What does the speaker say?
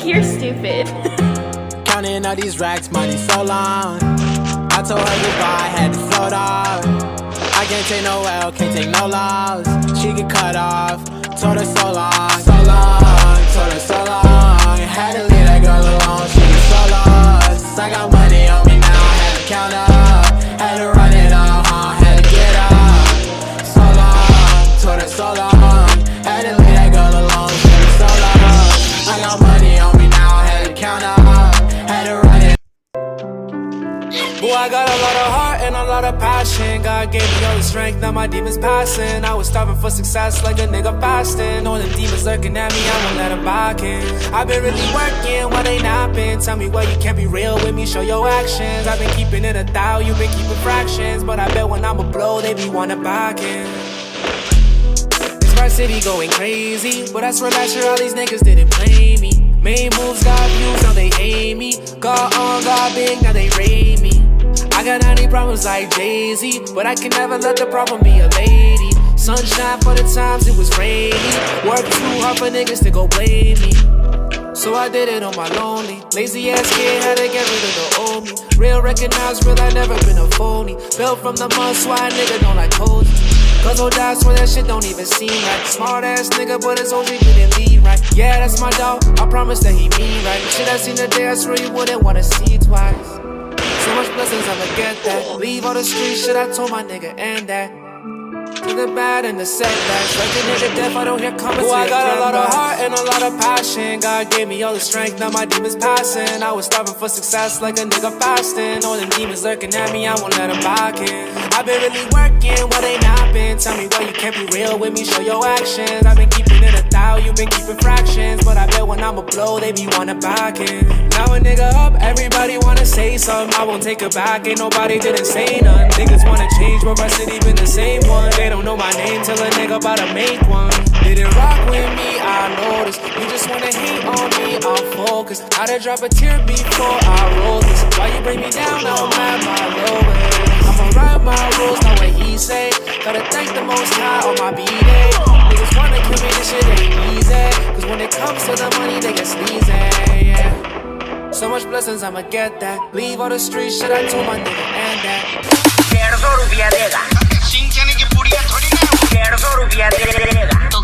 You're stupid. Counting all these racks, money so long. I told her goodbye, had to float off. I can't take no L, can't take no loss. She get cut off, told her so long, so long, told her so long. Had to leave that girl alone, she was so lost. I got money on me now, I had to count up. Had to run it up, had to get up. So long, told her so long. Had to leave that girl alone, she was so lost. I got money on me now, I had to count up. Had to run it. Boy, I got a lot of heart and a lot of passion. God gave me all the strength, now my demons passing. I was starving for success like a nigga fasting. All them demons lurking at me, I won't let them back in. I've been really working, why they napping? Tell me why you can't be real with me, show your actions. I've been keeping it 1,000, you've been keeping fractions. But I bet when I'ma blow, they be wanna back in. This rap city going crazy, but I swear last year all these niggas didn't play me. Main moves got views, now they hate me. Got on, got big, now they rate me. I got 90 problems like Jay-Z, but I can never let the problem be a lady. Sunshine for the times it was rainy. Work too hard for niggas to go blame me. So I did it on my lonely. Lazy ass kid had to get rid of the old me. Real recognize real, I never been a phony. Built from the mud, so I nigga don't like codes. Cause old dad swear that shit don't even seem right. Smart ass nigga, but his OG didn't lead right. Yeah, that's my dog, I promise that he mean right. Shit I seen today, I swear you wouldn't wanna see twice. So much blessings, I'ma get that. Leave all the street shit, I told my nigga and that. To the bad and the setbacks, like a nigga death, I don't hear comments. Boy, I got a lot of heart and a lot of passion. God gave me all the strength, now my demons passing. I was starving for success like a nigga fasting. All them demons lurking at me, I won't let them back in. I've been really working, why they napping? Tell me why you can't be real with me, show your actions. I've been keeping it 1,000, you've been keeping fractions. But I bet when I'ma blow, they be wanna back in. Now a nigga up, everybody wanna say something. I won't take it back, ain't nobody didn't say none. Niggas wanna change, but my city been the same one. They don't know my name till a nigga about to make one. Didn't rock with me, I noticed. You just wanna hate on me, I'm focused. I'd drop a tear before I roll this. Why you bring me down, I'm at my lowest. I'ma ride my rules, not what he say. Gotta thank the most high on my B-day. Niggas wanna kill me, this shit ain't easy. Cause when it comes to the money, they get sleazy, yeah. So much blessings, I'ma get that. Leave all the street shit, I told my nigga and that. ₹150 देगा। ₹150 देगा।